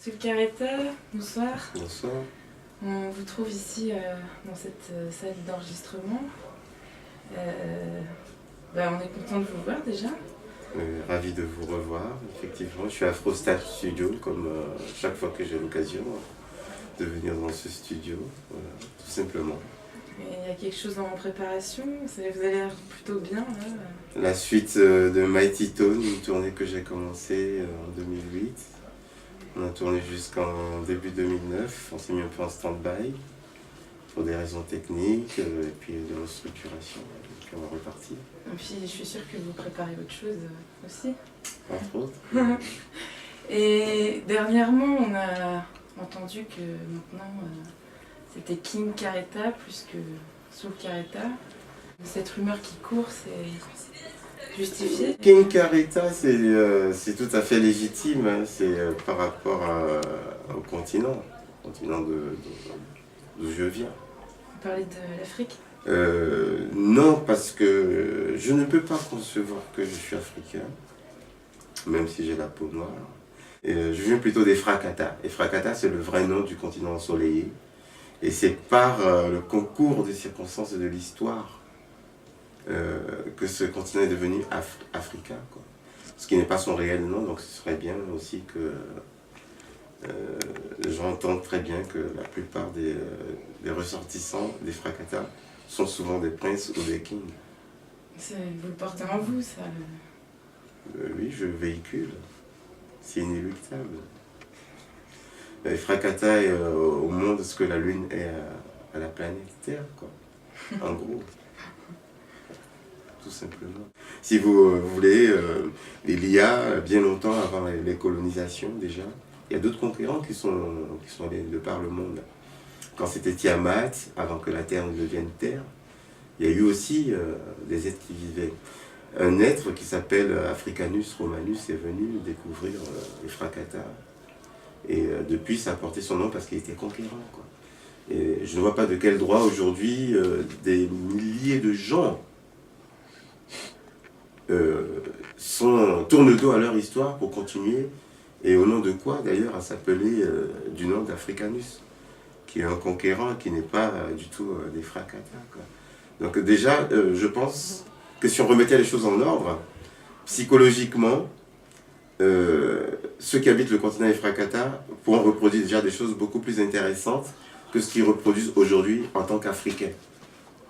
Sulcareta, bonsoir. Bonsoir. On vous trouve ici dans cette salle d'enregistrement. On est content de vous voir déjà. Ravi de vous revoir, effectivement. Je suis à Frostat Studio, comme chaque fois que j'ai l'occasion de venir dans ce studio, voilà, tout simplement. Et il y a quelque chose en préparation, vous avez l'air plutôt bien là. La suite de Mighty Tone, une tournée que j'ai commencée en 2008. On a tourné jusqu'en début 2009, on s'est mis un peu en stand-by pour des raisons techniques et puis de restructuration. Et puis on va repartir. Et puis je suis sûre que vous préparez autre chose aussi. Entre autres. Et dernièrement, on a entendu que maintenant c'était King Careta plus que Soul Careta. Cette rumeur qui court, c'est justifié. King Careta, c'est tout à fait légitime, hein. C'est par rapport au continent d'où je viens. Vous parlez de l'Afrique ? Non, parce que je ne peux pas concevoir que je suis africain, même si j'ai la peau noire. Je viens plutôt des Frakata. Et Frakata, c'est le vrai nom du continent ensoleillé. Et c'est par le concours des circonstances et de l'histoire que ce continent est devenu africain, quoi. Ce qui n'est pas son réel nom, donc ce serait bien aussi que les gens entendent très bien que la plupart des ressortissants des Frakata sont souvent des princes ou des kings. Vous le portez en vous, ça. Oui, je véhicule. C'est inéluctable. Les Frakata est au monde ce que la Lune est à la planète Terre, quoi. En gros. Tout simplement. Si vous voulez, il y a bien longtemps avant les colonisations déjà, il y a d'autres conquérants qui sont allés de par le monde. Quand c'était Tiamat, avant que la Terre ne devienne Terre, il y a eu aussi des êtres qui vivaient. Un être qui s'appelle Africanus Romanus est venu découvrir les Frakata. Et depuis, ça a porté son nom parce qu'il était conquérant, quoi. Et je ne vois pas de quel droit aujourd'hui des milliers de gens tournent le dos à leur histoire pour continuer, et au nom de quoi d'ailleurs à s'appeler du nom d'Africanus, qui est un conquérant qui n'est pas du tout des Frakata, quoi. Donc déjà, je pense que si on remettait les choses en ordre, psychologiquement, ceux qui habitent le continent des Frakata pourront reproduire déjà des choses beaucoup plus intéressantes que ce qu'ils reproduisent aujourd'hui en tant qu'Africains.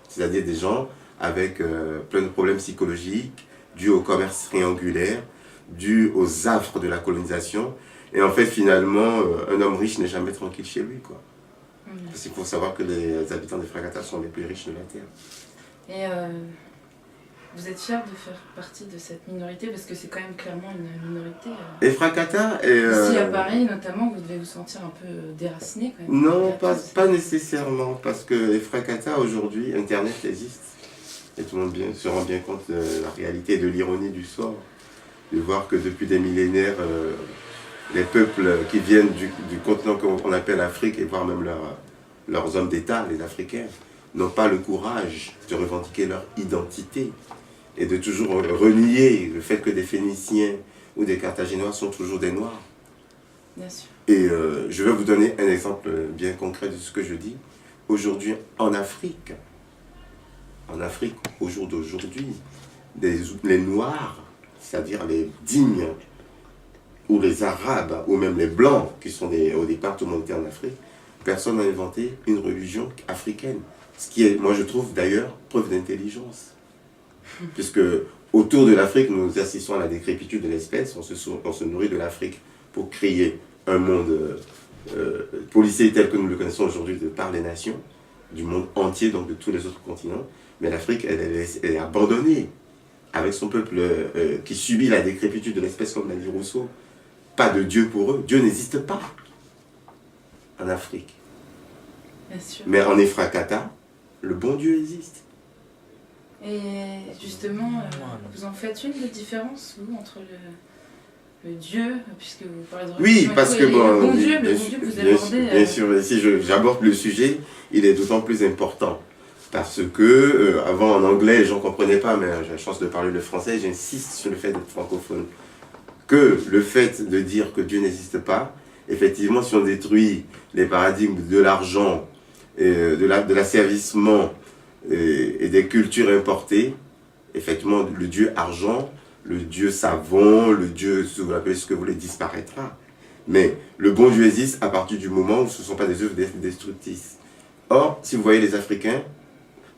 C'est-à-dire des gens avec plein de problèmes psychologiques, dus au commerce triangulaire, dus aux affres de la colonisation. Et en fait, finalement, un homme riche n'est jamais tranquille chez lui, quoi. Parce qu'il faut savoir que les habitants des Frakata sont les plus riches de la Terre. Et vous êtes fier de faire partie de cette minorité, parce que c'est quand même clairement une minorité. Et Frakata ici à Paris, notamment, vous devez vous sentir un peu déraciné quand même. Non, pas nécessairement, parce que les Frakata, aujourd'hui, Internet existe. Et tout le monde se rend bien compte de la réalité et de l'ironie du sort. De voir que depuis des millénaires, les peuples qui viennent du continent qu'on appelle Afrique, et voire même leurs hommes d'État, les Africains, n'ont pas le courage de revendiquer leur identité et de toujours renier le fait que des Phéniciens ou des Carthaginois sont toujours des Noirs. Bien sûr. Et je vais vous donner un exemple bien concret de ce que je dis. Aujourd'hui, en Afrique, au jour d'aujourd'hui, les Noirs, c'est-à-dire les dignes, ou les Arabes, ou même les Blancs, qui sont au départ tout le monde était en Afrique, personne n'a inventé une religion africaine. Ce qui est, moi je trouve d'ailleurs, preuve d'intelligence. Puisque autour de l'Afrique, nous assistons à la décrépitude de l'espèce, on se nourrit de l'Afrique pour créer un monde policé tel que nous le connaissons aujourd'hui de par les nations, du monde entier, donc de tous les autres continents. Mais l'Afrique, elle est abandonnée, avec son peuple qui subit la décrépitude de l'espèce, comme l'a dit Rousseau. Pas de Dieu pour eux. Dieu n'existe pas en Afrique. Bien sûr. Mais en Efrakata, le bon Dieu existe. Et justement, vous en faites une de différence, vous, entre le Dieu, puisque vous parlez de religion. Oui, parce que bon, le bon Dieu que vous abordez. Bien sûr, si j'aborde le sujet, il est d'autant plus important. Parce que, avant en anglais, les gens ne comprenaient pas, mais j'ai la chance de parler le français, j'insiste sur le fait d'être francophone. Que le fait de dire que Dieu n'existe pas effectivement, si on détruit les paradigmes de l'argent, de l'asservissement et des cultures importées, effectivement, le dieu argent, le dieu savon, le dieu, si vous l'appelez ce que vous voulez, disparaîtra. Mais le bon Dieu existe à partir du moment où ce ne sont pas des œuvres destructrices. Or, si vous voyez les Africains,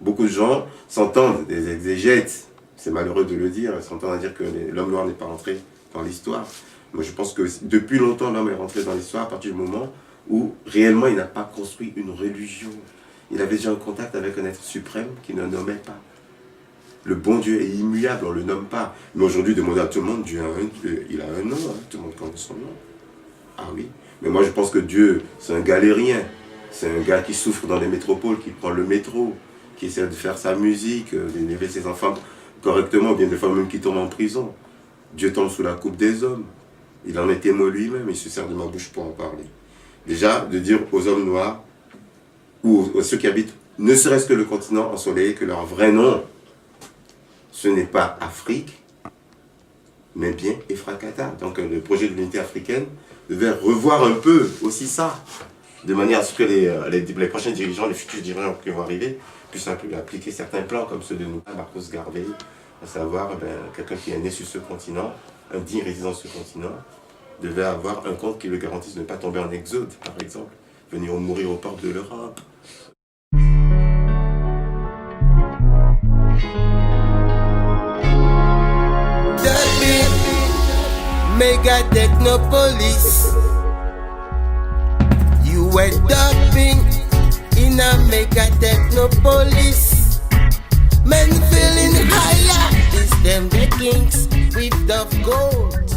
beaucoup de gens s'entendent, des exégètes, c'est malheureux de le dire, s'entendent à dire que l'homme noir n'est pas rentré dans l'histoire. Moi, je pense que depuis longtemps, l'homme est rentré dans l'histoire à partir du moment où réellement il n'a pas construit une religion. Il avait déjà un contact avec un être suprême qu'il ne nommait pas. Le bon Dieu est immuable, on ne le nomme pas. Mais aujourd'hui, demandez à tout le monde, Dieu il a un nom, hein, tout le monde connaît son nom. Ah oui, mais moi je pense que Dieu, c'est un galérien. C'est un gars qui souffre dans les métropoles, qui prend le métro, qui essaie de faire sa musique, d'élever ses enfants correctement, ou bien des fois même qui tombe en prison. Dieu tombe sous la coupe des hommes. Il en est témoin lui-même, il se sert de ma bouche pour en parler. Déjà, de dire aux hommes noirs, ou à ceux qui habitent, ne serait-ce que le continent ensoleillé, que leur vrai nom, ce n'est pas Afrique, mais bien Efrakata. Donc le projet de l'unité africaine devait revoir un peu aussi ça, de manière à ce que les prochains dirigeants, les futurs dirigeants qui vont arriver, puissent appliquer certains plans comme ceux de nous, Marcus Garvey, à savoir quelqu'un qui est né sur ce continent, un digne résident sur ce continent, devait avoir un compte qui le garantisse de ne pas tomber en exode, par exemple, venir mourir aux portes de l'Europe. Mega Technopolis. You were dumping in a mega Technopolis. Men feeling higher. It's them the kings with the gold.